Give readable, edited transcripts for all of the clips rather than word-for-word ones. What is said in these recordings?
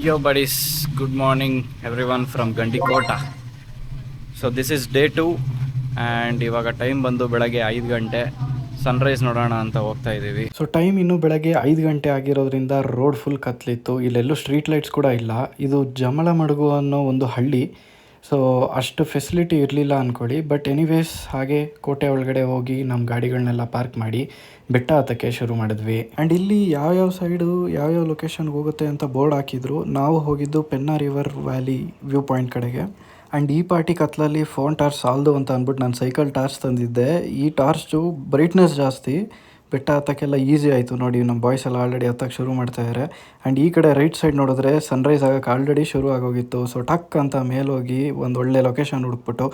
Yo buddies, good morning everyone from Gandikota. So this is day 2 and ಇವಾಗ time ಬಂದು ಬೆಳಗ್ಗೆ 5 ಗಂಟೆ. Sunrise ನೋಡೋಣ ಅಂತ ಹೋಗ್ತಾ ಇದ್ದೀವಿ. ಸೊ ಟೈಮ್ ಇನ್ನೂ ಬೆಳಗ್ಗೆ 5 ಗಂಟೆ ಆಗಿರೋದ್ರಿಂದ ರೋಡ್ ಫುಲ್ ಕತ್ಲಿತ್ತು. ಇಲ್ಲೆಲ್ಲೂ ಸ್ಟ್ರೀಟ್ ಲೈಟ್ಸ್ ಕೂಡ ಇಲ್ಲ. ಇದು ಜಮಲಮಡುಗು ಅನ್ನೋ ಒಂದು ಹಳ್ಳಿ. ಸೊ ಅಷ್ಟು ಫೆಸಿಲಿಟಿ ಇರಲಿಲ್ಲ ಅಂದ್ಕೊಳ್ಳಿ. ಬಟ್ ಎನಿವೇಸ್ ಹಾಗೆ ಕೋಟೆ ಒಳಗಡೆ ಹೋಗಿ ನಮ್ಮ ಗಾಡಿಗಳನ್ನೆಲ್ಲ ಪಾರ್ಕ್ ಮಾಡಿ ಬೆಟ್ಟ ಹತ್ತಕ್ಕೆ ಶುರು ಮಾಡಿದ್ವಿ. ಆ್ಯಂಡ್ ಇಲ್ಲಿ ಯಾವ್ಯಾವ ಸೈಡು ಯಾವ್ಯಾವ ಲೊಕೇಶನ್ಗೆ ಹೋಗುತ್ತೆ ಅಂತ ಬೋರ್ಡ್ ಹಾಕಿದ್ರು. ನಾವು ಹೋಗಿದ್ದು Penna river valley view point ಕಡೆಗೆ. ಆ್ಯಂಡ್ ಈ ಪಾರ್ಟಿ ಕತ್ಲಲ್ಲಿ ಫೋನ್ ಟಾರ್ಚ್ ಸಾಲದು ಅಂತ ಅಂದ್ಬಿಟ್ಟು ನಾನು ಸೈಕಲ್ ಟಾರ್ಚ್ ತಂದಿದ್ದೆ. ಈ ಟಾರ್ಚು ಬ್ರೈಟ್ನೆಸ್ ಜಾಸ್ತಿ, ಬೆಟ್ಟ ಹತ್ತಕ್ಕೆಲ್ಲ ಈಸಿ ಆಯಿತು. ನೋಡಿ ನಮ್ಮ ಬಾಯ್ಸ್ ಎಲ್ಲ ಆಲ್ರೆಡಿ ಹತ್ತಕ್ಕೆ ಶುರು ಮಾಡ್ತಾಯಿದ್ದಾರೆ. ಆ್ಯಂಡ್ ಈ ಕಡೆ ರೈಟ್ ಸೈಡ್ ನೋಡಿದ್ರೆ ಸನ್ರೈಸ್ ಆಗೋಕ್ಕೆ ಆಲ್ರೆಡಿ ಶುರು ಆಗೋಗಿತ್ತು. ಸೊ ಟಕ್ ಅಂತ ಮೇಲೋಗಿ ಒಂದು ಒಳ್ಳೆ ಲೊಕೇಶನ್ ಹುಡುಕ್ಬಿಟ್ಟು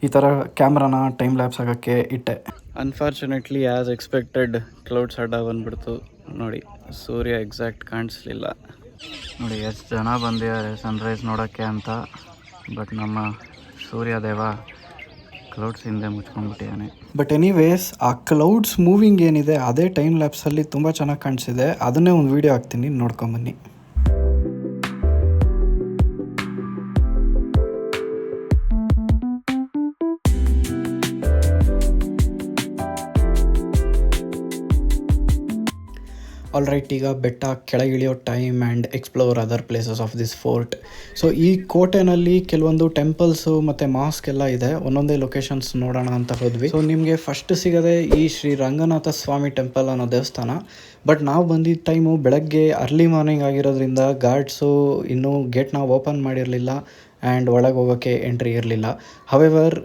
ಈ ಥರ ಕ್ಯಾಮ್ರಾನ ಟೈಮ್ ಲ್ಯಾಪ್ಸ್ ಆಗೋಕ್ಕೆ ಇಟ್ಟೆ. ಅನ್ಫಾರ್ಚುನೇಟ್ಲಿ ಆ್ಯಸ್ ಎಕ್ಸ್ಪೆಕ್ಟೆಡ್ ಕ್ಲೌಡ್ಸ್ ಅಡ್ಡ ಬಂದುಬಿಡ್ತು. ನೋಡಿ ಸೂರ್ಯ ಎಕ್ಸಾಕ್ಟ್ ಕಾಣಿಸ್ಲಿಲ್ಲ. ನೋಡಿ ಎಷ್ಟು ಜನ ಬಂದಿದ್ದಾರೆ ಸನ್ರೈಸ್ ನೋಡೋಕ್ಕೆ ಅಂತ. ಬಟ್ ನಮ್ಮ ಸೂರ್ಯದೇವ ಕ್ಲೌಡ್ಸ್ ಹಿಂದೆ ಮುಚ್ಕೊಂಡ್ಬಿಟ್ಟಿದ್ದಾನೆ. ಬಟ್ ಎನಿವೇಸ್ ಆ ಕ್ಲೌಡ್ಸ್ ಮೂವಿಂಗ್ ಏನಿದೆ ಅದೇ ಟೈಮ್ ಲ್ಯಾಪ್ಸಲ್ಲಿ ತುಂಬ ಚೆನ್ನಾಗಿ ಕಾಣಿಸಿದೆ. ಅದನ್ನೇ ಒಂದು ವೀಡಿಯೋ ಹಾಕ್ತೀನಿ, ನೋಡ್ಕೊಂಬನ್ನಿ. ಆಲ್ ರೈಟ್, ಈಗ ಬೆಟ್ಟ ಕೆಳಗಿಳಿಯೋ time and explore other places of this fort. So ಈ ಕೋಟೆನಲ್ಲಿ ಕೆಲವೊಂದು ಟೆಂಪಲ್ಸು ಮತ್ತು ಮಾಸ್ಕ್ ಎಲ್ಲ ಇದೆ. ಒಂದೊಂದೇ ಲೊಕೇಶನ್ಸ್ ನೋಡೋಣ ಅಂತ ಹೋದ್ವಿ. ಸೊ ನಿಮಗೆ ಫಸ್ಟ್ ಸಿಗೋದೆ ಈ ಶ್ರೀ ರಂಗನಾಥ ಸ್ವಾಮಿ ಟೆಂಪಲ್ ಅನ್ನೋ ದೇವಸ್ಥಾನ. ಬಟ್ ನಾವು ಬಂದಿದ್ದ ಟೈಮು ಬೆಳಗ್ಗೆ ಅರ್ಲಿ ಮಾರ್ನಿಂಗ್ ಆಗಿರೋದ್ರಿಂದ ಗಾರ್ಡ್ಸು ಇನ್ನೂ ಗೇಟ್ನ ಓಪನ್ ಮಾಡಿರಲಿಲ್ಲ ಆ್ಯಂಡ್ ಒಳಗೆ ಹೋಗೋಕ್ಕೆ ಎಂಟ್ರಿ ಇರಲಿಲ್ಲ. ಹವೆವರ್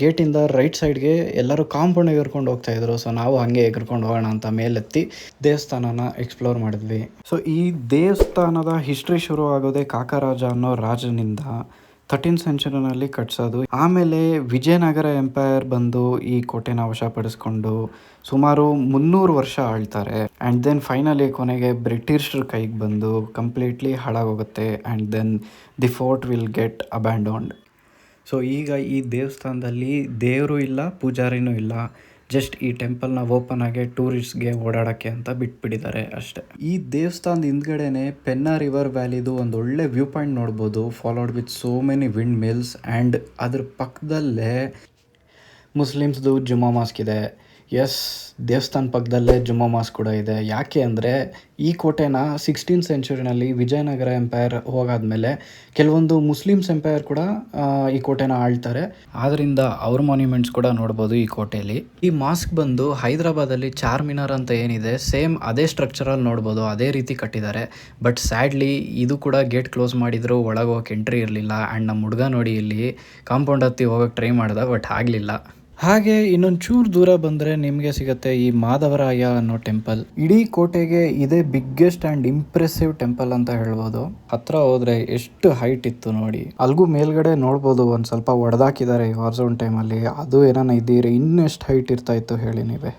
ಗೇಟಿಂದ ರೈಟ್ ಸೈಡ್ಗೆ ಎಲ್ಲರೂ ಕಾಂಪೌಂಡಿಗೆ ಎಗ್ರ್ಕೊಂಡು ಹೋಗ್ತಾಯಿದ್ರು. ಸೊ ನಾವು ಹಾಗೆ ಎಗ್ರ್ಕೊಂಡು ಹೋಗೋಣ ಅಂತ ಮೇಲೆತ್ತಿ ದೇವಸ್ಥಾನನ ಎಕ್ಸ್ಪ್ಲೋರ್ ಮಾಡಿದ್ವಿ. ಸೊ ಈ ದೇವಸ್ಥಾನದ ಹಿಸ್ಟ್ರಿ ಶುರು ಆಗೋದೇ ಕಾಕರಾಜ ಅನ್ನೋ ರಾಜನಿಂದ 13th ಸೆಂಚುರಿನಲ್ಲಿ ಕಟ್ಸೋದು. ಆಮೇಲೆ ವಿಜಯನಗರ ಎಂಪೈರ್ ಬಂದು ಈ ಕೋಟೆನ ವಶಪಡಿಸ್ಕೊಂಡು ಸುಮಾರು 300 ವರ್ಷ ಆಳ್ತಾರೆ. ಆ್ಯಂಡ್ ದೆನ್ ಫೈನಲಿ ಕೊನೆಗೆ ಬ್ರಿಟಿಷರ ಕೈಗೆ ಬಂದು ಕಂಪ್ಲೀಟ್ಲಿ ಹಾಳಾಗೋಗುತ್ತೆ. And then the fort will get abandoned. So ಈಗ ಈ ದೇವಸ್ಥಾನದಲ್ಲಿ ದೇವರು ಇಲ್ಲ, ಪೂಜಾರಿನೂ ಇಲ್ಲ. ಜಸ್ಟ್ ಈ ಟೆಂಪಲ್ನ ಓಪನ್ ಆಗಿ ಟೂರಿಸ್ಟ್ಗೆ ಓಡಾಡೋಕ್ಕೆ ಅಂತ ಬಿಟ್ಬಿಟ್ಟಿದ್ದಾರೆ ಅಷ್ಟೇ. ಈ ದೇವಸ್ಥಾನದ ಹಿಂದ್ಗಡೆನೆ ಪೆನ್ನಾ ರಿವರ್ ವ್ಯಾಲಿದು ಒಂದು ಒಳ್ಳೆ ವ್ಯೂ ಪಾಯಿಂಟ್ ನೋಡ್ಬೋದು, followed with so many windmills. And ಅದ್ರ ಪಕ್ಕದಲ್ಲೇ ಮುಸ್ಲಿಮ್ಸ್ದು ಜುಮ್ಮಾ ಮಾಸ್ಕ್ ಇದೆ. ಎಸ್, ದೇವಸ್ಥಾನ ಪಕ್ಕದಲ್ಲೇ ಜುಮ್ಮಾ ಮಾಸ್ಕ್ ಕೂಡ ಇದೆ. ಯಾಕೆ ಅಂದರೆ ಈ ಕೋಟೆನ 16th ಸೆಂಚುರಿನಲ್ಲಿ ವಿಜಯನಗರ ಎಂಪೈರ್ ಹೋಗಾದ್ಮೇಲೆ ಕೆಲವೊಂದು ಮುಸ್ಲಿಮ್ಸ್ ಎಂಪೈರ್ ಕೂಡ ಈ ಕೋಟೆನ ಆಳ್ತಾರೆ. ಆದ್ದರಿಂದ ಅವ್ರ ಮಾನ್ಯುಮೆಂಟ್ಸ್ ಕೂಡ ನೋಡ್ಬೋದು ಈ ಕೋಟೆಯಲ್ಲಿ. ಈ ಮಾಸ್ಕ್ ಬಂದು ಹೈದರಾಬಾದಲ್ಲಿ ಚಾರ್ಮಿನಾರ್ ಅಂತ ಏನಿದೆ ಸೇಮ್ ಅದೇ ಸ್ಟ್ರಕ್ಚರಲ್ಲಿ ನೋಡ್ಬೋದು, ಅದೇ ರೀತಿ ಕಟ್ಟಿದ್ದಾರೆ. ಬಟ್ ಸ್ಯಾಡ್ಲಿ ಇದು ಕೂಡ ಗೇಟ್ ಕ್ಲೋಸ್ ಮಾಡಿದ್ರು, ಒಳಗೆ ಹೋಗಕ್ಕೆ ಎಂಟ್ರಿ ಇರಲಿಲ್ಲ. ಆ್ಯಂಡ್ ನಮ್ಮ ಹುಡುಗ ನೋಡಿ ಇಲ್ಲಿ ಕಾಂಪೌಂಡ್ ಹತ್ತಿ ಹೋಗೋಕ್ಕೆ ಟ್ರೈ ಮಾಡ್ದೆ, ಬಟ್ ಆಗಲಿಲ್ಲ. ಹಾಗೆ ಇನ್ನೊಂದು ಚೂರು ದೂರ ಬಂದರೆ ನಿಮಗೆ ಸಿಗುತ್ತೆ ಈ ಮಾಧವರಾಯ ಅನ್ನೋ ಟೆಂಪಲ್. ಇಡೀ ಕೋಟೆಗೆ ಇದೇ ಬಿಗ್ಗೆಸ್ಟ್ ಆ್ಯಂಡ್ ಇಂಪ್ರೆಸಿವ್ ಟೆಂಪಲ್ ಅಂತ ಹೇಳ್ಬೋದು. ಹತ್ರ ಹೋದರೆ ಎಷ್ಟು ಹೈಟ್ ಇತ್ತು ನೋಡಿ. ಅಲ್ಗೂ ಮೇಲ್ಗಡೆ ನೋಡ್ಬೋದು ಒಂದು ಸ್ವಲ್ಪ ಒಡೆದಾಕಿದ್ದಾರೆ ಈ ವಾರ್ಝೋನ್ ಟೈಮಲ್ಲಿ. ಅದು ಏನಾನ ಇದ್ದೀರಿ ಇನ್ನೆಷ್ಟು ಹೈಟ್ ಇರ್ತಾ ಇತ್ತು ಹೇಳಿ ನೀವೇ.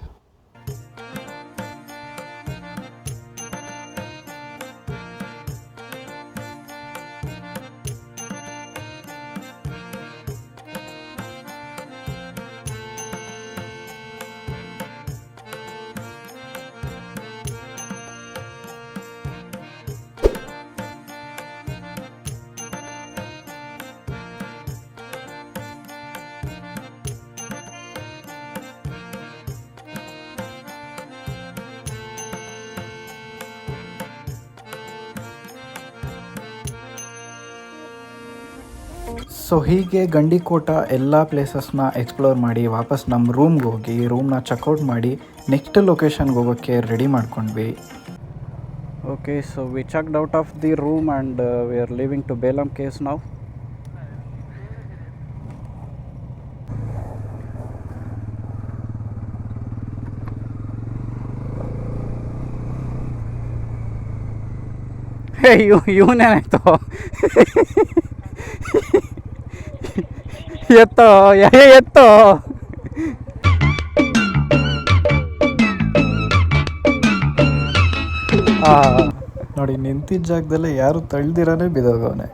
ಸೊ ಹೀಗೆ ಗಂಡಿಕೋಟ ಎಲ್ಲ ಪ್ಲೇಸಸ್ನ ಎಕ್ಸ್ಪ್ಲೋರ್ ಮಾಡಿ ವಾಪಸ್ ನಮ್ಮ ರೂಮ್ಗೆ ಹೋಗಿ ರೂಮ್ನ ಚೆಕ್ಔಟ್ ಮಾಡಿ ನೆಕ್ಸ್ಟ್ ಲೊಕೇಶನ್ಗೆ ಹೋಗೋಕ್ಕೆ ರೆಡಿ ಮಾಡ್ಕೊಂಡ್ವಿ. Okay, so we checked out of the room and we are leaving to Belum caves now. ಹೇ ಇವನೇನಾಯ್ತು ಎತ್ತೋ ಎತ್ತೋ. ನೋಡಿ ನಿಂತಿದ್ದ ಜಾಗದಲ್ಲೇ ಯಾರು ತಳ್ದಿರಾನೇ ಬಿದ್ದೋಗವನೆ.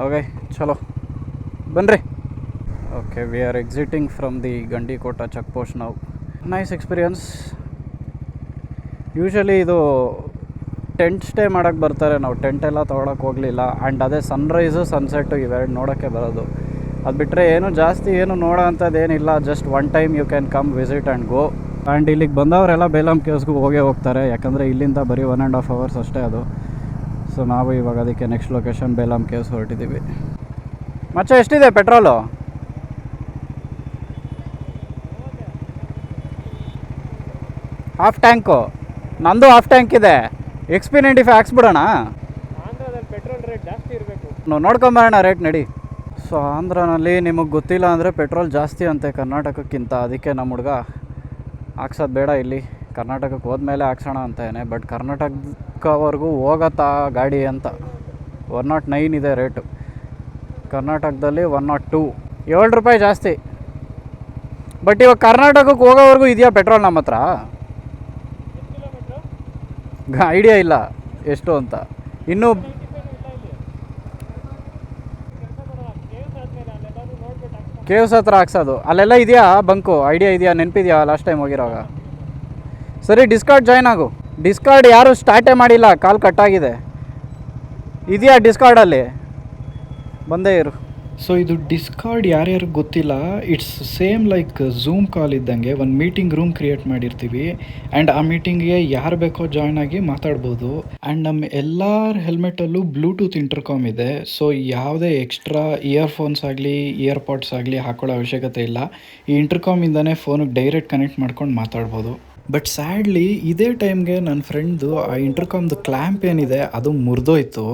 ಓಕೆ ಚಲೋ ಬನ್ರಿ. Okay, we are exiting from the Gandikota check post ನಾವು. Nice experience. ಯೂಶಲಿ ಇದು ಟೆಂಟ್ ಸ್ಟೇ ಮಾಡೋಕ್ಕೆ ಬರ್ತಾರೆ. ನಾವು ಟೆಂಟ್ ಎಲ್ಲ ತೊಗೊಳಕ್ಕೆ ಹೋಗಲಿಲ್ಲ. ಆ್ಯಂಡ್ ಅದೇ ಸನ್ರೈಸು ಸನ್ಸೆಟ್ಟು ಇವೆರಡು ನೋಡೋಕ್ಕೆ ಬರೋದು. ಅದು ಬಿಟ್ಟರೆ ಏನು ಜಾಸ್ತಿ ಏನು ನೋಡೋ ಅಂಥದ್ದು ಏನಿಲ್ಲ. Just one time you can come visit and go. And ಇಲ್ಲಿಗೆ ಬಂದವರೆಲ್ಲ ಬೇಲಮ್ ಕೇವ್ಸ್ಗೂ ಹೋಗ್ತಾರೆ, ಯಾಕಂದರೆ ಇಲ್ಲಿಂದ ಬರೀ 1.5 hours ಅಷ್ಟೇ ಅದು. ಸೊ ನಾವು ಇವಾಗ ಅದಕ್ಕೆ ನೆಕ್ಸ್ಟ್ ಲೊಕೇಶನ್ ಬೇಲಮ್ ಕೇವ್ಸ್ ಹೊರಟಿದ್ದೀವಿ. ಮಚ್ಚ ಎಷ್ಟಿದೆ ಪೆಟ್ರೋಲು? Half tank. ನಂದು ಹಾಫ್ ಟ್ಯಾಂಕ್ ಇದೆ. XP95 ಹಾಕ್ಸ್ಬಿಡೋಣ. ಪೆಟ್ರೋಲ್ ರೇಟ್ ಜಾಸ್ತಿ ಇರಬೇಕು. ನಾವು ನೋಡ್ಕೊಂಬರೋಣ ರೇಟ್ ನಡಿ. ಸೊ ಆಂಧ್ರನಲ್ಲಿ ನಿಮಗೆ ಗೊತ್ತಿಲ್ಲ ಅಂದರೆ ಪೆಟ್ರೋಲ್ ಜಾಸ್ತಿ ಅಂತೆ ಕರ್ನಾಟಕಕ್ಕಿಂತ. ಅದಕ್ಕೆ ನಮ್ಮ ಹುಡುಗ ಹಾಕ್ಸೋದು ಬೇಡ, ಇಲ್ಲಿ ಕರ್ನಾಟಕಕ್ಕೆ ಹೋದ್ಮೇಲೆ ಹಾಕ್ಸೋಣ ಅಂತಾನೆ. ಬಟ್ ಕರ್ನಾಟಕವರೆಗೂ ಹೋಗತ್ತಾ ಗಾಡಿ ಅಂತ 109 ಇದೆ ರೇಟು. ಕರ್ನಾಟಕದಲ್ಲಿ 102, ₹7 ಜಾಸ್ತಿ. ಬಟ್ ಇವಾಗ ಕರ್ನಾಟಕಕ್ಕೆ ಹೋಗೋವರೆಗೂ ಇದೆಯಾ ಪೆಟ್ರೋಲ್ ನಮ್ಮ ಹತ್ರ? ಐಡಿಯಾ ಇಲ್ಲ ಎಷ್ಟು ಅಂತ. ಇನ್ನೂ ಕೇವ್ಸ್ ಹತ್ರ ಹಾಕ್ಸೋದು. ಅಲ್ಲೆಲ್ಲ ಇದೆಯಾ ಬಂಕು? ಐಡಿಯಾ ಇದೆಯಾ? ನೆನಪಿದೆಯಾ ಲಾಸ್ಟ್ ಟೈಮ್ ಹೋಗಿರೋವಾಗ? ಸರಿ, ಡಿಸ್ಕಾರ್ಡ್ ಜಾಯ್ನ್ ಆಗು. ಡಿಸ್ಕಾರ್ಡ್ ಯಾರೂ ಸ್ಟಾರ್ಟೇ ಮಾಡಿಲ್ಲ, ಕಾಲ್ ಕಟ್ಟಾಗಿದೆ. ಇದೆಯಾ ಡಿಸ್ಕಾರ್ಡಲ್ಲಿ? ಬಂದೇ ಇರು. ಸೊ ಇದು ಡಿಸ್ಕಾರ್ಡ್ ಯಾರ್ಯಾರು ಗೊತ್ತಿಲ್ಲ, ಇಟ್ಸ್ ಸೇಮ್ ಲೈಕ್ ಝೂಮ್ ಕಾಲ್ ಇದ್ದಂಗೆ. ಒಂದು ಮೀಟಿಂಗ್ ರೂಮ್ ಕ್ರಿಯೇಟ್ ಮಾಡಿರ್ತೀವಿ ಆ್ಯಂಡ್ ಆ ಮೀಟಿಂಗ್ಗೆ ಯಾರು ಬೇಕೋ ಜಾಯ್ನ್ ಆಗಿ ಮಾತಾಡ್ಬೋದು. ಆ್ಯಂಡ್ ನಮ್ಮ ಎಲ್ಲರ ಹೆಲ್ಮೆಟಲ್ಲೂ ಬ್ಲೂಟೂತ್ ಇಂಟರ್ಕಾಮ್ ಇದೆ. ಸೊ ಯಾವುದೇ ಎಕ್ಸ್ಟ್ರಾ ಇಯರ್ಫೋನ್ಸ್ ಆಗಲಿ ಇಯರ್ಪಾಡ್ಸ್ ಆಗಲಿ ಹಾಕೊಳ್ಳೋ ಅವಶ್ಯಕತೆ ಇಲ್ಲ. ಈ ಇಂಟರ್ಕಾಮಿಂದನೇ ಫೋನಿಗೆ ಡೈರೆಕ್ಟ್ ಕನೆಕ್ಟ್ ಮಾಡ್ಕೊಂಡು ಮಾತಾಡ್ಬೋದು. ಬಟ್ ಸ್ಯಾಡ್ಲಿ ಇದೇ ಟೈಮ್ಗೆ ನನ್ನ ಫ್ರೆಂಡ್ದು ಆ ಇಂಟರ್ಕಾಮ್ದು ಕ್ಲ್ಯಾಂಪ್ ಏನಿದೆ ಅದು ಮುರಿದೋಯ್ತು.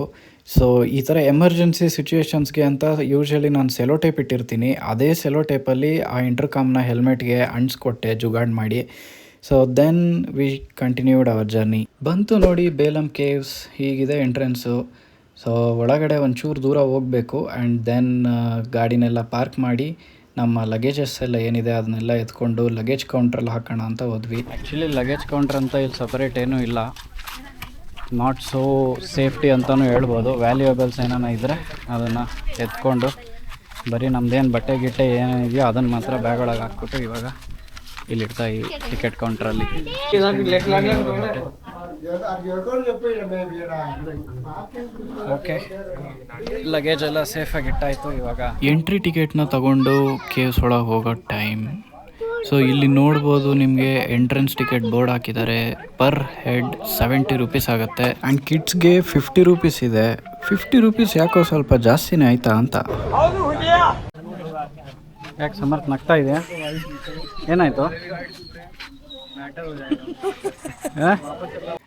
ಸೊ ಈ ಥರ ಎಮರ್ಜೆನ್ಸಿ ಸಿಚುವೇಶನ್ಸ್ಗೆ ಅಂತ ಯೂಶ್ವಲಿ ನಾನು ಸೆಲೋ ಟೇಪ್ ಇಟ್ಟಿರ್ತೀನಿ. ಅದೇ ಸೆಲೋ ಟೇಪಲ್ಲಿ ಆ ಇಂಟರ್ಕಾಮ್ನ ಹೆಲ್ಮೆಟ್ಗೆ ಅಂಟಿಸ್ಕೊಟ್ಟೆ ಜುಗಾಡ್ ಮಾಡಿ. So then we continued our journey. ಬಂತು ನೋಡಿ ಬೇಲಮ್ ಕೇವ್ಸ್. ಹೀಗಿದೆ ಎಂಟ್ರೆನ್ಸು. ಸೊ ಒಳಗಡೆ ಒಂಚೂರು ದೂರ ಹೋಗಬೇಕು ಆ್ಯಂಡ್ ದೆನ್ ಗಾಡಿನೆಲ್ಲ ಪಾರ್ಕ್ ಮಾಡಿ ನಮ್ಮ ಲಗೇಜಸ್ ಎಲ್ಲ ಏನಿದೆ ಅದನ್ನೆಲ್ಲ ಎತ್ಕೊಂಡು ಲಗೇಜ್ ಕೌಂಟ್ರಲ್ಲಿ ಹಾಕೋಣ ಅಂತ ಹೋದ್ವಿ. ಆ್ಯಕ್ಚುಲಿ ಲಗೇಜ್ ಕೌಂಟ್ರ್ ಅಂತ ಇಲ್ಲಿ ಸಪರೇಟ್ ಏನೂ ಇಲ್ಲ. ನಾಟ್ ಸೋ ಸೇಫ್ಟಿ ಅಂತಲೂ ಹೇಳ್ಬೋದು. ವ್ಯಾಲ್ಯೂಯಬಲ್ಸ್ ಏನಾನ ಇದ್ದರೆ ಅದನ್ನು ಎತ್ಕೊಂಡು ಬರೀ ನಮ್ಮದೇನು ಬಟ್ಟೆ ಗಿಟ್ಟೆ ಏನಿದೆಯೋ ಅದನ್ನು ಮಾತ್ರ ಬ್ಯಾಗ್ ಒಳಗೆ ಹಾಕ್ಬಿಟ್ಟು ಇವಾಗ ಇಲ್ಲಿಡ್ತಾ ಈ ಟಿಕೆಟ್ ಕೌಂಟ್ರಲ್ಲಿ. ಓಕೆ, ಲಗೇಜ್ ಎಲ್ಲ ಸೇಫಾಗಿ ಇಟ್ಟಾಯಿತು. ಇವಾಗ ಎಂಟ್ರಿ ಟಿಕೆಟ್ನ ತಗೊಂಡು ಕೇವ್ಸ್ ಒಳಗೆ ಹೋಗೋ ಟೈಮ್. ಸೊ ಇಲ್ಲಿ ನೋಡ್ಬೋದು ನಿಮಗೆ ಎಂಟ್ರೆನ್ಸ್ ಟಿಕೆಟ್ ಬೋರ್ಡ್ ಹಾಕಿದ್ದಾರೆ. ಪರ್ ಹೆಡ್ ₹70 ಆಗುತ್ತೆ. ಆ್ಯಂಡ್ ಕಿಡ್ಸ್ಗೆ ₹50 ಇದೆ. ₹50 ಯಾಕೋ ಸ್ವಲ್ಪ ಜಾಸ್ತಿನೇ ಆಯಿತಾ ಅಂತ. ಯಾಕೆ ಸಮರ್ಥ ನಗ್ತಾ ಇದೆಯಾ? ಏನಾಯಿತು?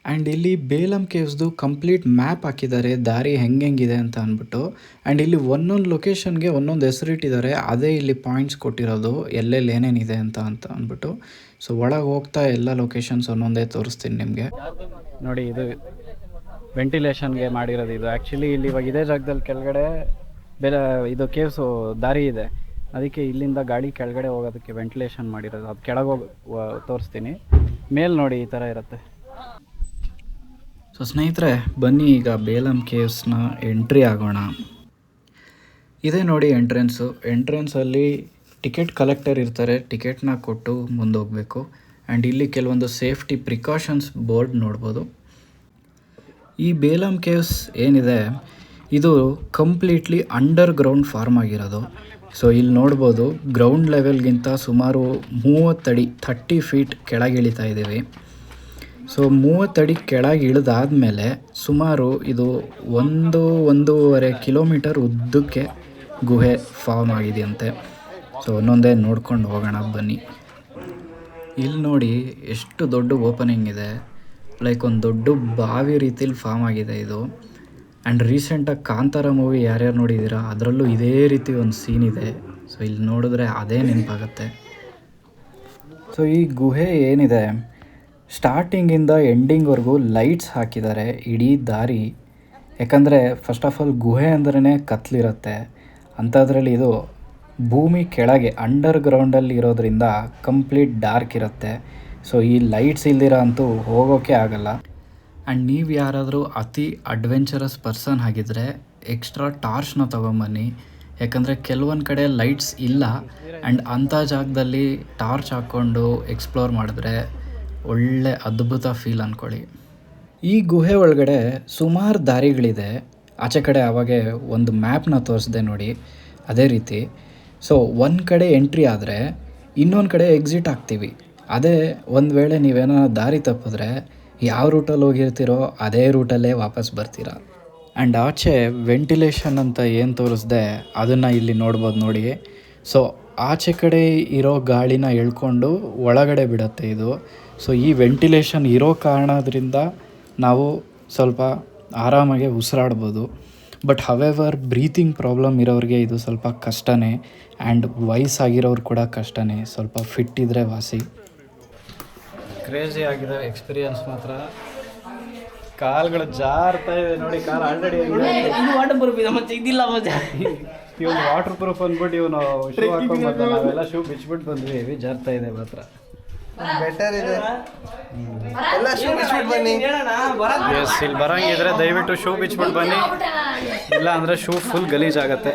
ಆ್ಯಂಡ್ ಇಲ್ಲಿ ಬೇಲಮ್ ಕೇವ್ಸ್ದು ಕಂಪ್ಲೀಟ್ ಮ್ಯಾಪ್ ಹಾಕಿದ್ದಾರೆ, ದಾರಿ ಹೆಂಗೆಂಗಿದೆ ಅಂತ ಅಂದ್ಬಿಟ್ಟು. ಆ್ಯಂಡ್ ಇಲ್ಲಿ ಒಂದೊಂದು ಲೊಕೇಶನ್ಗೆ ಒಂದೊಂದು ಹೆಸರಿಟ್ಟಿದ್ದಾರೆ. ಅದೇ ಇಲ್ಲಿ ಪಾಯಿಂಟ್ಸ್ ಕೊಟ್ಟಿರೋದು ಎಲ್ಲೆಲ್ಲಿ ಏನೇನಿದೆ ಅಂತ ಅಂದ್ಬಿಟ್ಟು. ಸೊ ಒಳಗೆ ಹೋಗ್ತಾ ಎಲ್ಲ ಲೊಕೇಶನ್ಸ್ ಒಂದೊಂದೇ ತೋರಿಸ್ತೀನಿ ನಿಮಗೆ. ನೋಡಿ, ಇದು ವೆಂಟಿಲೇಷನ್ಗೆ ಮಾಡಿರೋದು. ಇದು ಆ್ಯಕ್ಚುಲಿ ಇಲ್ಲಿ ಇವಾಗ ಇದೇ ಜಾಗದಲ್ಲಿ ಕೆಳಗಡೆ ಇದು ಕೇವ್ಸು ದಾರಿ ಇದೆ. ಅದಕ್ಕೆ ಇಲ್ಲಿಂದ ಗಾಡಿ ಕೆಳಗಡೆ ಹೋಗೋದಕ್ಕೆ ವೆಂಟಿಲೇಷನ್ ಮಾಡಿರೋದು. ಅದು ಕೆಳಗೆ ಹೋಗಿ ತೋರಿಸ್ತೀನಿ. ಮೇಲೆ ನೋಡಿ ಈ ಥರ ಇರುತ್ತೆ. ಸೊ ಸ್ನೇಹಿತರೆ, ಬನ್ನಿ ಈಗ ಬೇಲಮ್ ಕೇವ್ಸ್ನ ಎಂಟ್ರಿ ಆಗೋಣ. ಇದೇ ನೋಡಿ ಎಂಟ್ರೆನ್ಸು. ಎಂಟ್ರೆನ್ಸಲ್ಲಿ ಟಿಕೆಟ್ ಕಲೆಕ್ಟರ್ ಇರ್ತಾರೆ. ಟಿಕೆಟ್ನ ಕೊಟ್ಟು ಮುಂದೆ ಹೋಗಬೇಕು. ಆ್ಯಂಡ್ ಇಲ್ಲಿ ಕೆಲವೊಂದು ಸೇಫ್ಟಿ ಪ್ರಿಕಾಷನ್ಸ್ ಬೋರ್ಡ್ ನೋಡ್ಬೋದು. ಈ ಬೇಲಮ್ ಕೇವ್ಸ್ ಏನಿದೆ ಇದು ಕಂಪ್ಲೀಟ್ಲಿ ಅಂಡರ್ ಗ್ರೌಂಡ್ ಫಾರ್ಮ್ ಆಗಿರೋದು. ಸೊ ಇಲ್ಲಿ ನೋಡ್ಬೋದು ಗ್ರೌಂಡ್ ಲೆವೆಲ್ಗಿಂತ ಸುಮಾರು 30 ಅಡಿ 30 ಫೀಟ್ ಕೆಳಗಿಳಿತಾ ಇದ್ದೀವಿ. ಸೊ 30 ಅಡಿ ಕೆಳಗೆ ಇಳಿದಾದ್ಮೇಲೆ ಸುಮಾರು ಇದು 1-1.5 ಕಿಲೋಮೀಟರ್ ಉದ್ದಕ್ಕೆ ಗುಹೆ ಫಾರ್ಮ್ ಆಗಿದೆಯಂತೆ. ಸೊ ಒಂದೊಂದೇ ನೋಡ್ಕೊಂಡು ಹೋಗೋಣ ಬನ್ನಿ. ಇಲ್ಲಿ ನೋಡಿ ಎಷ್ಟು ದೊಡ್ಡ ಓಪನಿಂಗ್ ಇದೆ. ಲೈಕ್ ಒಂದು ದೊಡ್ಡ ಬಾವಿ ರೀತಿಲಿ ಫಾರ್ಮ್ ಆಗಿದೆ ಇದು. ಆ್ಯಂಡ್ ರೀಸೆಂಟಾಗಿ ಕಾಂತಾರ ಮೂವಿ ಯಾರ್ಯಾರು ನೋಡಿದ್ದೀರಾ ಅದರಲ್ಲೂ ಇದೇ ರೀತಿ ಒಂದು ಸೀನ್ ಇದೆ. ಸೊ ಇಲ್ಲಿ ನೋಡಿದ್ರೆ ಅದೇ ನೆನಪಾಗುತ್ತೆ. ಸೊ ಈ ಗುಹೆ ಏನಿದೆ ಸ್ಟಾರ್ಟಿಂಗಿಂದ ಎಂಡಿಂಗ್ವರೆಗೂ ಲೈಟ್ಸ್ ಹಾಕಿದ್ದಾರೆ ಇಡೀ ದಾರಿ. ಯಾಕಂದರೆ ಫಸ್ಟ್ ಆಫ್ ಆಲ್ ಗುಹೆ ಅಂದ್ರೇ ಕತ್ಲಿರುತ್ತೆ. ಅಂಥದ್ರಲ್ಲಿ ಇದು ಭೂಮಿ ಕೆಳಗೆ ಅಂಡರ್ ಗ್ರೌಂಡಲ್ಲಿ ಇರೋದ್ರಿಂದ ಕಂಪ್ಲೀಟ್ ಡಾರ್ಕ್ ಇರುತ್ತೆ. ಸೊ ಈ ಲೈಟ್ಸ್ ಇಲ್ದಿರ ಅಂತೂ ಹೋಗೋಕ್ಕೆ ಆಗಲ್ಲ. ಆ್ಯಂಡ್ ನೀವು ಯಾರಾದರೂ ಅತಿ ಅಡ್ವೆಂಚರಸ್ ಪರ್ಸನ್ ಆಗಿದ್ದರೆ ಎಕ್ಸ್ಟ್ರಾ ಟಾರ್ಚ್ನ ತೊಗೊಂಬನ್ನಿ. ಯಾಕಂದರೆ ಕೆಲವೊಂದು ಕಡೆ ಲೈಟ್ಸ್ ಇಲ್ಲ. ಆ್ಯಂಡ್ ಅಂಥ ಜಾಗದಲ್ಲಿ ಟಾರ್ಚ್ ಹಾಕ್ಕೊಂಡು ಎಕ್ಸ್ಪ್ಲೋರ್ ಮಾಡಿದ್ರೆ ಒಳ್ಳೆ ಅದ್ಭುತ ಫೀಲ್ ಅಂದ್ಕೊಳ್ಳಿ. ಈ ಗುಹೆ ಒಳಗಡೆ ಸುಮಾರು ದಾರಿಗಳಿದೆ. ಆಚೆ ಕಡೆ ಆವಾಗೆ ಒಂದು ಮ್ಯಾಪ್ನ ತೋರಿಸಿದೆ ನೋಡಿ, ಅದೇ ರೀತಿ. ಸೊ ಒಂದು ಕಡೆ ಎಂಟ್ರಿ ಆದರೆ ಇನ್ನೊಂದು ಕಡೆ ಎಕ್ಸಿಟ್ ಆಗ್ತೀವಿ. ಅದೇ ಒಂದು ವೇಳೆ ನೀವೇನೋ ದಾರಿ ತಪ್ಪಿದ್ರೆ ಯಾವ ರೂಟಲ್ಲಿ ಹೋಗಿರ್ತೀರೋ ಅದೇ ರೂಟಲ್ಲೇ ವಾಪಸ್ ಬರ್ತೀರಾ. ಆ್ಯಂಡ್ ಆಚೆ ವೆಂಟಿಲೇಷನ್ ಅಂತ ಏನು ತೋರಿಸ್ದೆ ಅದನ್ನು ಇಲ್ಲಿ ನೋಡ್ಬೋದು ನೋಡಿ. ಸೊ ಆಚೆ ಕಡೆ ಇರೋ ಗಾಳಿನ ಎಳ್ಕೊಂಡು ಒಳಗಡೆ ಬಿಡುತ್ತೆ ಇದು. ಸೊ ಈ ವೆಂಟಿಲೇಷನ್ ಇರೋ ಕಾರಣದಿಂದ ನಾವು ಸ್ವಲ್ಪ ಆರಾಮಾಗೆ ಉಸಿರಾಡ್ಬೋದು. ಬಟ್ ಹವೆವರ್ ಬ್ರೀತಿಂಗ್ ಪ್ರಾಬ್ಲಮ್ ಇರೋರಿಗೆ ಇದು ಸ್ವಲ್ಪ ಕಷ್ಟನೇ. ಆ್ಯಂಡ್ ವಯಸ್ಸಾಗಿರೋರು ಕೂಡ ಕಷ್ಟನೇ, ಸ್ವಲ್ಪ ಫಿಟ್ ಇದ್ದರೆ ವಾಸಿ. ಕ್ರೇಜಿ ಆಗಿದೆ ಎಕ್ಸ್ಪೀರಿಯನ್ಸ್ ಮಾತ್ರ. ಕಾಲುಗಳು ಜಾರ್ತಾ ಇದೆ ನೋಡಿ, ಕಾಲು ಆಲ್ರೆಡಿ ವಾಟರ್ ಪ್ರೂಫ್ ಇದೆ ಮತ್ತೆ ಇದಿಲ್ಲ ಮಜಾ. ಇವನು ವಾಟರ್ ಪ್ರೂಫ್ ಅಂದ್ಬಿಟ್ಟು ಇವನು ಶೂ ಹಾಕೊಂಡ್ಬಂದ, ನಾವೆಲ್ಲ ಶೂ ಬಿಚ್ಬಿಟ್ಟು ಬಂದ್ವಿ. ಹೆವಿ ಜಾರ್ತಾ ಇದೆ ಮಾತ್ರ. ಬೆಟರ್ ಇದೆ ಎಲ್ಲ ಶೂ ಬಿಚ್ಬಿಟ್ಟು ಬನ್ನಿ. ಎಸ್, ಇಲ್ಲಿ ಬರೋಂಗಿದ್ರೆ ದಯವಿಟ್ಟು ಶೂ ಬಿಚ್ಬಿಟ್ಟು ಬನ್ನಿ, ಇಲ್ಲ ಅಂದರೆ ಶೂ ಫುಲ್ ಗಲೀಜಾಗತ್ತೆ.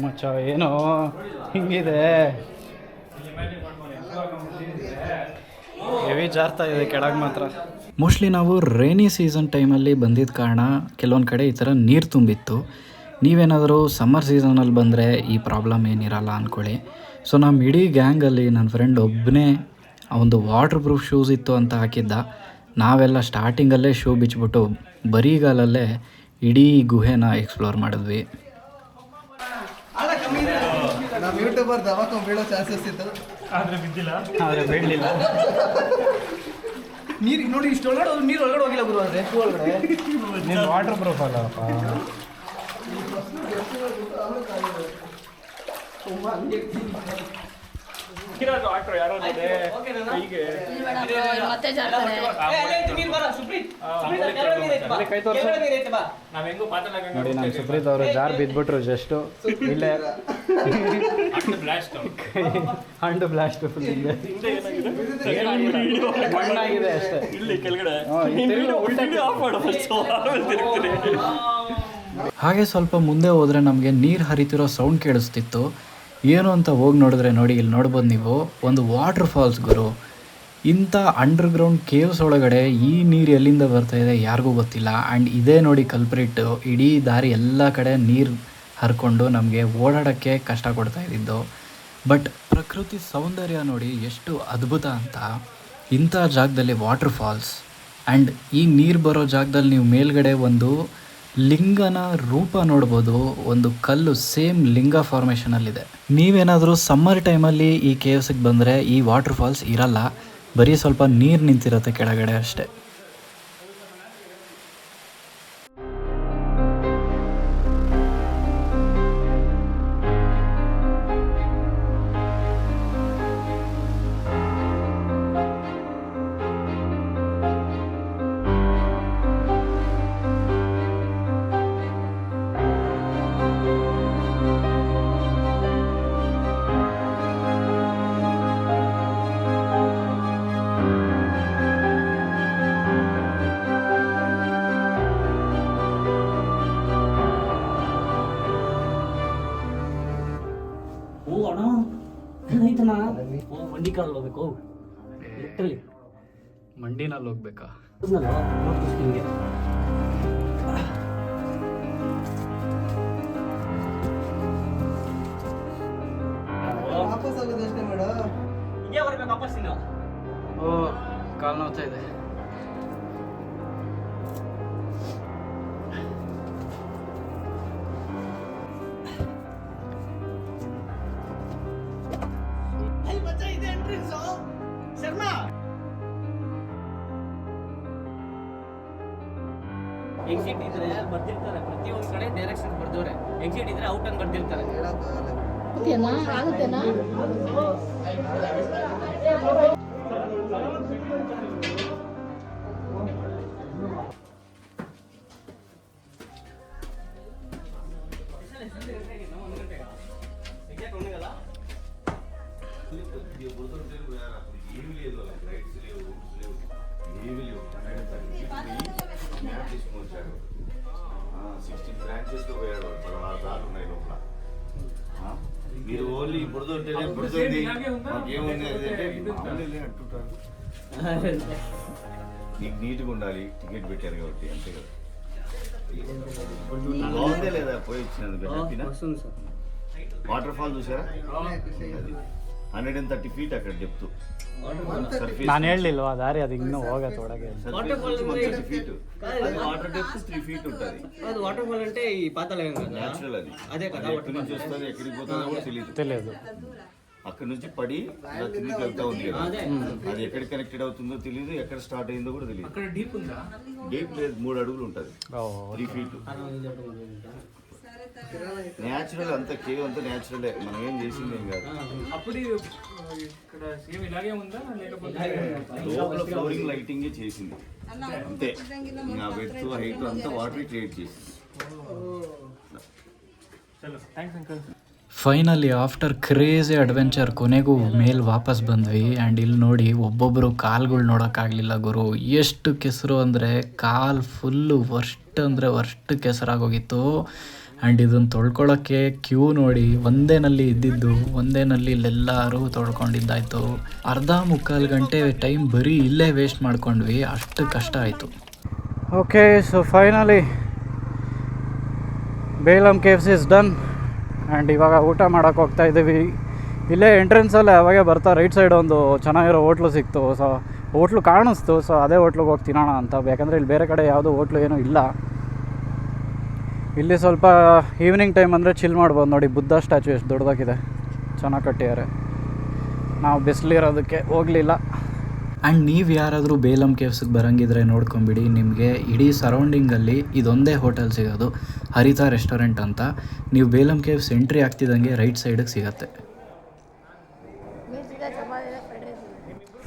ಮಚ್ಚ ಏನೋ ಹಿಂಗಿದೆ, ಹೆವಿ ಜಾರ್ತಾ ಇದೆ ಕೆಳಗೆ ಮಾತ್ರ. ಮೋಸ್ಟ್ಲಿ ನಾವು ರೈನಿ ಸೀಸನ್ ಟೈಮಲ್ಲಿ ಬಂದಿದ್ದ ಕಾರಣ ಕೆಲವೊಂದು ಕಡೆ ಈ ಥರ ನೀರು ತುಂಬಿತ್ತು. ನೀವೇನಾದರೂ ಸಮ್ಮರ್ ಸೀಸನಲ್ಲಿ ಬಂದರೆ ಈ ಪ್ರಾಬ್ಲಮ್ ಏನಿರಲ್ಲ ಅಂದ್ಕೊಳ್ಳಿ. ಸೊ ನಮ್ಮ ಇಡೀ ಗ್ಯಾಂಗಲ್ಲಿ ನನ್ನ ಫ್ರೆಂಡ್ ಒಬ್ಬನೇ ಒಂದು ವಾಟರ್ ಪ್ರೂಫ್ ಶೂಸ್ ಇತ್ತು ಅಂತ ಹಾಕಿದ್ದ. ನಾವೆಲ್ಲ ಸ್ಟಾರ್ಟಿಂಗಲ್ಲೇ ಶೂ ಬಿಚ್ಬಿಟ್ಟು ಬರೀಗಾಲಲ್ಲೇ ಇಡೀ ಗುಹೆನ ಎಕ್ಸ್ಪ್ಲೋರ್ ಮಾಡಿದ್ವಿ. ನಮ್ಮ ಯೂಟ್ಯೂಬರ್ ದವಾಕ ಬೀಳೋ ಚಾನ್ಸಸ್ ಇತ್ತು, ಆದರೆ ಬೀಳಲಿಲ್ಲ. ನೀರು ನೋಡಿ, ಇಷ್ಟು ಒಳಗಡೆ ನೀರು ಒಳಗಡೆ ಹೋಗಿಲ್ಲ ಗುರು. ಆದರೆ ಶೂ ಒಳಗಡೆ ನೀನು ವಾಟರ್ ಪ್ರೂಫ್ ಅಲ್ಲಪ್ಪ. ಯಾರೋ ಹೀಗೆ ನೋಡಿ, ನಮ್ಮ ಸುಪ್ರೀತ್ ಅವರು ಜಾರ್ ಬಿದ್ದುಬಿಟ್ರು ಜಸ್ಟು ಇಲ್ಲೇ. ಹಂಡು ಬ್ಲಾಸ್ಟ್ ಫುಲ್ ಹಿಂದೆ ಮಣ್ಣಾಗಿದೆ ಅಷ್ಟೇ. ಇಲ್ಲಿ ಕೆಳಗಡೆ ಹಾಗೆ ಸ್ವಲ್ಪ ಮುಂದೆ ಹೋದರೆ ನಮಗೆ ನೀರು ಹರಿತಿರೋ ಸೌಂಡ್ ಕೇಳಿಸ್ತಿತ್ತು. ಏನು ಅಂತ ಹೋಗಿ ನೋಡಿದ್ರೆ ನೋಡಿ, ಇಲ್ಲಿ ನೋಡ್ಬೋದು ನೀವು, ಒಂದು ವಾಟರ್ ಫಾಲ್ಸ್ ಗುರು. ಇಂಥ ಅಂಡರ್ಗ್ರೌಂಡ್ ಕೇವ್ಸ್ ಒಳಗಡೆ ಈ ನೀರು ಎಲ್ಲಿಂದ ಬರ್ತಾ ಇದೆ ಯಾರಿಗೂ ಗೊತ್ತಿಲ್ಲ. ಆ್ಯಂಡ್ ಇದೇ ನೋಡಿ ಕಲ್ಪ್ರಿಟ್, ಇಡೀ ದಾರಿ ಎಲ್ಲ ಕಡೆ ನೀರು ಹರ್ಕೊಂಡು ನಮಗೆ ಓಡಾಡೋಕ್ಕೆ ಕಷ್ಟ ಕೊಡ್ತಾ ಇದ್ದಿದ್ದು. ಬಟ್ ಪ್ರಕೃತಿ ಸೌಂದರ್ಯ ನೋಡಿ ಎಷ್ಟು ಅದ್ಭುತ ಅಂತ. ಇಂಥ ಜಾಗದಲ್ಲಿ ವಾಟರ್ ಫಾಲ್ಸ್ ಆ್ಯಂಡ್ ಈ ನೀರು ಬರೋ ಜಾಗದಲ್ಲಿ ನೀವು ಮೇಲ್ಗಡೆ ಒಂದು ಲಿಂಗನ ರೂಪ ನೋಡ್ಬೋದು. ಒಂದು ಕಲ್ಲು ಸೇಮ್ ಲಿಂಗ ಫಾರ್ಮೇಷನಲ್ಲಿದೆ. ನೀವೇನಾದರೂ ಸಮ್ಮರ್ ಟೈಮಲ್ಲಿ ಈ ಕೇವ್ಸಿಗೆ ಬಂದರೆ ಈ ವಾಟರ್ ಫಾಲ್ಸ್ ಇರಲ್ಲ, ಬರೀ ಸ್ವಲ್ಪ ನೀರು ನಿಂತಿರುತ್ತೆ ಕೆಳಗಡೆ ಅಷ್ಟೇ. ಮಂಡಿಕಾಲ್ ಹೋಗ್ಬೇಕು, ಮಂಡಿನಲ್ಲಿ ಹೋಗ್ಬೇಕಾ? ನಿಮಗೆ ವಾಪಸ್ ಆಗೋದು ಅಷ್ಟೇ ಮೇಡಮ್. ಹಿಂಗೆ ಬರ್ಬೇಕು ವಾಪಸ್. ಇನ್ನು ಓ, ಕಾಲು ನೋವ್ತಾ ಇದೆ. ಎಕ್ಸಿಟ್ ಇದ್ರೆ ಬರ್ದಿರ್ತಾರೆ, ಪ್ರತಿಯೊಂದು ಕಡೆ ಡೈರೆಕ್ಷನ್ ಬರ್ದವ್ರೆ. ಎಕ್ಸಿಟ್ ಇದ್ರೆ ಔಟ್ ಅಂತ ಬರ್ದಿರ್ತಾರೆ. ಆಗುತ್ತೇನಾ? మీరు ఓన్లీ బురద ఉంటేనే బురద ఉంది, మాకేముంది అంటే మామూలు అంటుంటారు. నీకు నీట్గా ఉండాలి, టికెట్ పెట్టారు కాబట్టి అంతే కదా. బాగుందే లేదా పోయి వచ్చినందుకు హ్యాపీనా? వాటర్ ఫాల్ చూసారా? 130 feet ಅక్కడ ಡೆಪ್ತು. ನಾನು ಹೇಳಲಿಲ್ವಾ ದಾರಿ ಅದು ಇನ್ನೂ ಹೋಗತ್ತೆ ಒಳಗೆ. వాటర్ డెప్త్ 3 feet ఉంటుంది. అది వాటర్ ఫాల్ అంటే ఈ పాతాళం కదా, న్యాచురల్ అది. అదే కదా. ఎక్కడి నుంచి వస్తుంది ఎక్కడికి పోతుందో కూడా తెలియదు. అక్కడ నుంచి పడి ఇలా కిందికి వెళ్తా ఉంది కదా, అది ఎక్కడ కనెక్టెడ్ అవుతుందో తెలియదు, ఎక్కడ స్టార్ట్ అయిందో కూడా తెలియదు. అక్కడ డీప్ ఉందా? డీప్ లేదు, 3 అడుగులు ఉంటుంది, 3 feet. న్యాచురల్ అంతా, కేవ్ అంతా న్యాచురలే, మనం ఏం చేసింది ఏం కాదు. అప్పుడు ఇక్కడ సేమ్ ఇలాగే ఉందా లేకపోతే లోపల ఫ్లోరింగ్ లైటింగ్ చేసింది అంతే. నా వెత్ హైట్ అంతా వాటర్ క్రియేట్ చేసింది. చలో thanks uncle. Finally after crazy adventure ಕೊನೆಗೂ ಮೇಲೆ ವಾಪಸ್ ಬಂದ್ವಿ. ಆ್ಯಂಡ್ ಇಲ್ಲಿ ನೋಡಿ ಒಬ್ಬೊಬ್ಬರು ಕಾಲ್ಗಳು ನೋಡೋಕ್ಕಾಗಲಿಲ್ಲ ಗುರು. ಎಷ್ಟು ಕೆಸರು ಅಂದರೆ ಕಾಲು ಫುಲ್ಲು ವರ್ಸ್ಟ್ ಅಂದರೆ ವರ್ಸ್ಟ್ ಕೆಸರಾಗೋಗಿತ್ತು. ಆ್ಯಂಡ್ ಇದನ್ನು ತೊಳ್ಕೊಳ್ಳೋಕ್ಕೆ ಕ್ಯೂ ನೋಡಿ, ಒಂದೇನಲ್ಲಿ ಇದ್ದಿದ್ದು ಒಂದೇನಲ್ಲಿ ಇಲ್ಲೆಲ್ಲರೂ ತೊಳ್ಕೊಂಡಿದ್ದಾಯಿತು. ಅರ್ಧ ಮುಕ್ಕಾಲು ಗಂಟೆ ಟೈಮ್ ಬರೀ ಇಲ್ಲೇ ವೇಸ್ಟ್ ಮಾಡ್ಕೊಂಡ್ವಿ, ಅಷ್ಟು ಕಷ್ಟ ಆಯಿತು. Okay, so finally Belum caves is done. And ಇವಾಗ ಊಟ ಮಾಡೋಕ್ಕೆ ಹೋಗ್ತಾ ಇದ್ದೀವಿ. ಇಲ್ಲೇ ಎಂಟ್ರೆನ್ಸಲ್ಲೇ ಅವಾಗೆ ಬರ್ತಾ ರೈಟ್ ಸೈಡ್ ಒಂದು ಚೆನ್ನಾಗಿರೋ ಹೋಟ್ಲು ಸಿಕ್ತು. ಸೊ ಹೋಟ್ಲು ಕಾಣಿಸ್ತು, ಸೊ ಅದೇ ಹೋಟ್ಲಿಗೆ ಹೋಗಿ ತಿನ್ನೋಣ ಅಂತ. ಯಾಕಂದರೆ ಇಲ್ಲಿ ಬೇರೆ ಕಡೆ ಯಾವುದೋ ಹೋಟ್ಲು ಏನೂ ಇಲ್ಲ. ಇಲ್ಲಿ ಸ್ವಲ್ಪ ಈವ್ನಿಂಗ್ ಟೈಮ್ ಅಂದರೆ ಚಿಲ್ ಮಾಡ್ಬೋದು. ನೋಡಿ ಬುದ್ಧ ಸ್ಟ್ಯಾಚು ಎಷ್ಟು ದೊಡ್ಡದಾಗಿದೆ, ಚೆನ್ನಾಗಿ ಕಟ್ಟಿದ್ದಾರೆ. ನಾವು ಬಿಸಿಲಿರೋದಕ್ಕೆ ಹೋಗಲಿಲ್ಲ. ಆ್ಯಂಡ್ ನೀವು ಯಾರಾದರೂ ಬೇಲಮ್ ಕೇವ್ಸ್ಗೆ ಬರೋಂಗಿದ್ರೆ ನೋಡ್ಕೊಂಬಿಡಿ. ನಿಮಗೆ ಇಡೀ ಸರೌಂಡಿಂಗಲ್ಲಿ ಇದೊಂದೇ ಹೋಟೆಲ್ ಸಿಗೋದು, ಹರಿತಾ ರೆಸ್ಟೋರೆಂಟ್ ಅಂತ. ನೀವು ಬೇಲಮ್ ಕೇವ್ಸ್ ಎಂಟ್ರಿ ಆಗ್ತಿದ್ದಂಗೆ ರೈಟ್ ಸೈಡಿಗೆ ಸಿಗತ್ತೆ.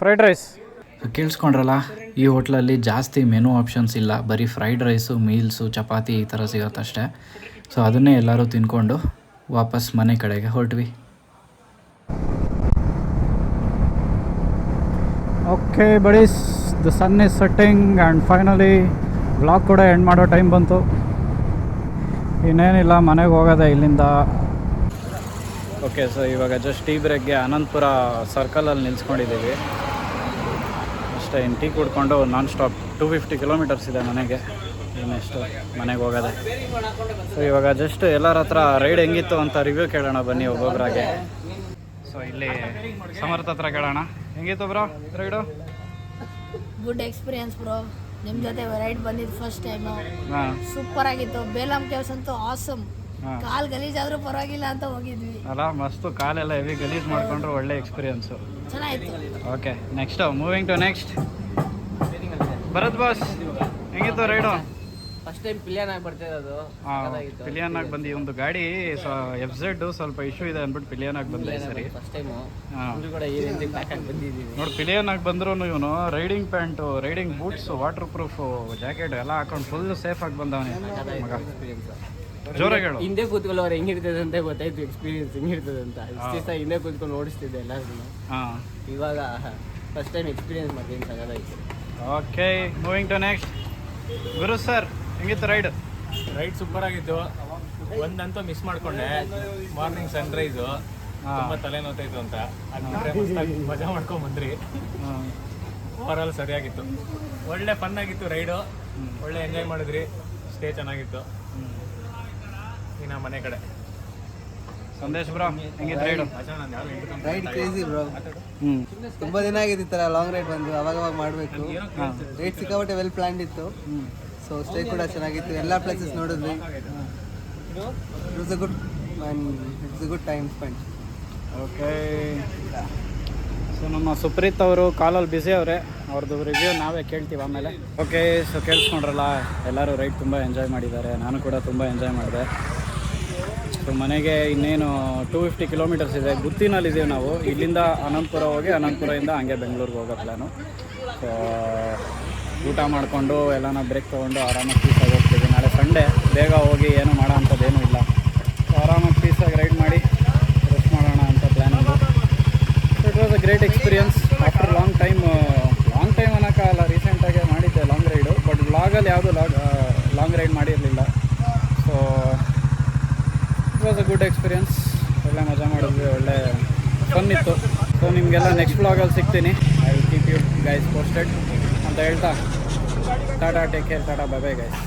ಫ್ರೈಡ್ ರೈಸ್ ಕೇಳಿಸ್ಕೊಂಡ್ರಲ್ಲ, ಈ ಹೋಟ್ಲಲ್ಲಿ ಜಾಸ್ತಿ ಮೆನು ಆಪ್ಷನ್ಸ್ ಇಲ್ಲ, ಬರೀ ಫ್ರೈಡ್ ರೈಸು, ಮೀಲ್ಸು, ಚಪಾತಿ ಈ ಥರ ಸಿಗತ್ತಷ್ಟೇ. ಸೊ ಅದನ್ನೇ ಎಲ್ಲರೂ ತಿನ್ಕೊಂಡು ವಾಪಸ್ ಮನೆ ಕಡೆಗೆ ಹೊರಟ್ವಿ. Okay buddies, the sun is setting and finally vlog ಕೂಡ ಎಂಡ್ ಮಾಡೋ ಟೈಮ್ ಬಂತು. ಇನ್ನೇನಿಲ್ಲ, ಮನೆಗೆ ಹೋಗೋದೆ ಇಲ್ಲಿಂದ. ಓಕೆ, ಸೊ ಇವಾಗ ಜಸ್ಟ್ ಟೀ ಬ್ರೇಕ್ಗೆ ಅನಂತಪುರ ಸರ್ಕಲಲ್ಲಿ ನಿಲ್ಸ್ಕೊಂಡಿದ್ದೀವಿ ಅಷ್ಟೇ. ಇನ್ನು ಟೀ ಕುಡ್ಕೊಂಡು ನಾನ್ ಸ್ಟಾಪ್ 250 kilometers ಇದೆ ಮನೆಗೆ, ಇನ್ನೆಷ್ಟು ಮನೆಗೆ ಹೋಗೋದೆ. ಸೊ ಇವಾಗ ಜಸ್ಟ್ ಎಲ್ಲರ ಹತ್ರ ರೈಡ್ ಹೆಂಗಿತ್ತು ಅಂತ ರಿವ್ಯೂ ಕೇಳೋಣ ಬನ್ನಿ ಒಬ್ಬೊಬ್ಬರಾಗೆ. ಸೊ ಇಲ್ಲಿ ಸಮರ್ಥ ಹತ್ರ ಕೇಳೋಣ, ಹೆಂಗಿತ್ತು bro raid? Good experience bro, ನಿಮ್ಮ ಜೊತೆ ರೈಡ್ ಬಂದಿದ್ದು ಫಸ್ಟ್ ಟೈಮು. ಹಾಂ, ಸೂಪರ್ ಆಗಿತ್ತು. ಬೇಲಮ್ ಕೇವ್ಸ್ ಅಂತೂ ಆಸಮ್. ಕಾಲ್ ಗಲೀಜಾದ್ರೂ ಪರವಾಗಿಲ್ಲ ಅಂತ ಹೋಗಿದ್ವಿ ಅಲ್ಲ, ಮಸ್ತು. ಕಾಲೆಲ್ಲ ಹೆವಿ ಗಲೀಜ್ ಮಾಡ್ಕೊಂಡ್ರು, ಒಳ್ಳೆ ಎಕ್ಸ್ಪೀರಿಯನ್ಸು. ಚೆನ್ನಾಗಿತ್ತು. Okay, next moving to next. Bharat boss, ಹೆಂಗಿತ್ತು ರೈಡು? ಫಸ್ಟ್ ಟೈಮ್ ಪಿಲಿಯನ್ ಆಗಿ ಬರ್ತಿರೋದು. ಪಿಲಿಯನ್ ಆಗಿ ಬಂದು ಒಂದು ಗಾಡಿ FZ ಸ್ವಲ್ಪ ಇಶ್ಯೂ ಇದೆ ಅಂದ್ಬಿಟ್ಟು ಪಿಲಿಯನ್ ಆಗಿ ಬಂದೆ ಸರಿ. ಫಸ್ಟ್ ಟೈಮು ಕೂಡ ಈ ರೇಂಜ್ ಪ್ಯಾಕ್ ಆಗಿ ಬಂದಿದ್ದೀವಿ ನೋಡಿ. ಪಿಲಿಯನ್ ಆಗಿ ಬಂದ್ರು ಇವನು riding pant, riding boots, water proof jacket ಎಲ್ಲ ಹಾಕೊಂಡು ಫುಲ್ ಸೇಫ್ ಆಗಿ ಬಂದವನೇ ಮಗ. ಜೋರಾಗಿ ಹೇಳು. ಹಿಂದೆ ಕೂತ್ಕೊಳ್ಳೋರು ಹೆಂಗಿರ್ತದೆ ಅಂತ ಗೊತ್ತಾಯ್ತು, ಎಕ್ಸ್ಪೀರಿಯನ್ಸ್ ಹೆಂಗಿರ್ತದೆ ಅಂತ. ಇಷ್ಟು ದಿವಸ ಹಿಂದೆ ಕೂತ್ಕೊಂಡು ಓಡಿಸ್ತಿದ್ದೆ ಎಲ್ಲರೂ. ಹಾಂ, ಇವಾಗ ಫಸ್ಟ್ ಟೈಮ್ ಎಕ್ಸ್ಪೀರಿಯನ್ಸ್ ಮಾಡ್ತೀನಿ, ಸಗದಾಯ್ತು. Okay, moving to next. ಗುರು ಸರ್, ಹೆಂಗಿತ್ತು ರೈಡ್? ರೈಡ್ ಸೂಪರ್ ಆಗಿತ್ತು. ಒಂದಂತೂ ಮಿಸ್ ಮಾಡ್ಕೊಂಡೆ, ಮಾರ್ನಿಂಗ್ ಸನ್ರೈಸು. ತುಂಬ ತಲೆನೋತಾಯಿತ್ತು ಅಂತ, ಅದು ಮಜಾ ಮಾಡ್ಕೊಂಡು ಬಂದ್ರಿ. ಓವರಾಲ್ ಸರಿಯಾಗಿತ್ತು, ಒಳ್ಳೆ ಫನ್ ಆಗಿತ್ತು ರೈಡು. ಒಳ್ಳೆ ಎಂಜಾಯ್ ಮಾಡಿದ್ರಿ, ಸ್ಟೇ ಚೆನ್ನಾಗಿತ್ತು. ಇನ್ನು ಮನೆ ಕಡೆ ಸಂದೇಶ್ ಬ್ರೋ, ಹೆಂಗಿತ್ತು ರೈಡು? Ride crazy bro. ತುಂಬ ದಿನ ಆಗಿದೆ ಈ ಥರ ಲಾಂಗ್ ರೈಡ್ ಬಂದು, ಅವಾಗ ಮಾಡಬೇಕು. ರೈಡ್ ಸಿಕ್ಕಾಪಟ್ಟೆ ವೆಲ್ ಪ್ಲಾನ್ಡ್ ಇತ್ತು. ಸೊ ಸ್ಟೇ ಕೂಡ ಚೆನ್ನಾಗಿತ್ತು, ಎಲ್ಲ ಪ್ಲೇಸಸ್ ನೋಡಿದ್ವಿ. It's a good it's a good time spend. Okay, so ನಮ್ಮ ಸುಪ್ರೀತ್ ಅವರು ಕಾಲಲ್ಲಿ ಬ್ಯುಸಿ ಅವರೇ, ಅವ್ರದ್ದು ರಿವ್ಯೂ ನಾವೇ ಕೇಳ್ತೀವಿ ಆಮೇಲೆ. ಓಕೆ, ಸೊ ಕೇಳಿಸ್ಕೊಂಡ್ರಲ್ಲ, ಎಲ್ಲರೂ ರೈಡ್ ತುಂಬ ಎಂಜಾಯ್ ಮಾಡಿದ್ದಾರೆ, ನಾನು ಕೂಡ ತುಂಬ ಎಂಜಾಯ್ ಮಾಡಿದೆ. ಸೊ ಮನೆಗೆ ಇನ್ನೇನು 250 kilometers ಇದೆ. ಗುತ್ತಿನಲ್ಲಿದ್ದೀವಿ ನಾವು. ಇಲ್ಲಿಂದ ಅನಂತಪುರ ಹೋಗಿ ಅನಂತಪುರದಿಂದ ಹಂಗೆ ಬೆಂಗಳೂರಿಗೆ ಹೋಗೋ ಪ್ಲ್ಯಾನು. ಸೊ ಊಟ ಮಾಡಿಕೊಂಡು ಎಲ್ಲನ ಬ್ರೇಕ್ ತೊಗೊಂಡು ಆರಾಮಾಗಿ ಪೀಸಾಗಿ ಹೋಗ್ತೀವಿ. ನಾಳೆ ಸಂಡೇ, ಬೇಗ ಹೋಗಿ ಏನೂ ಮಾಡೋ ಅಂಥದ್ದೇನೂ ಇಲ್ಲ. ಸೊ ಆರಾಮಾಗಿ ಪೀಸಾಗಿ ರೈಡ್ ಮಾಡಿ ರೆಸ್ಟ್ ಮಾಡೋಣ ಅಂತ ಪ್ಲ್ಯಾನ್ ಇದೆ. It was a great experience after long time ಅನ್ನೋಕ್ಕಾಗಲ್ಲ, ರೀಸೆಂಟಾಗಿ ಮಾಡಿದ್ದೆ ಲಾಂಗ್ ರೈಡು, ಬಟ್ ವ್ಲಾಗಲ್ಲಿ ಯಾವುದೂ ಲಾಂಗ್ ರೈಡ್ ಮಾಡಿರಲಿಲ್ಲ. So it was a good experience. ಒಳ್ಳೆ ಮಜಾ ಮಾಡಿದ್ವಿ, ಒಳ್ಳೆ ಫನ್ ಇತ್ತು. ಸೊ ನಿಮಗೆಲ್ಲ ನೆಕ್ಸ್ಟ್ ವ್ಲಾಗಲ್ಲಿ ಸಿಗ್ತೀನಿ. I will keep you guys posted ಅಂತ ಹೇಳ್ತಾ ಟಾಟಾ ಟೇಕ್ ಕೇರ್ ಟಾಟಾ ಬೈ ಬೈ ಗೈಸ್.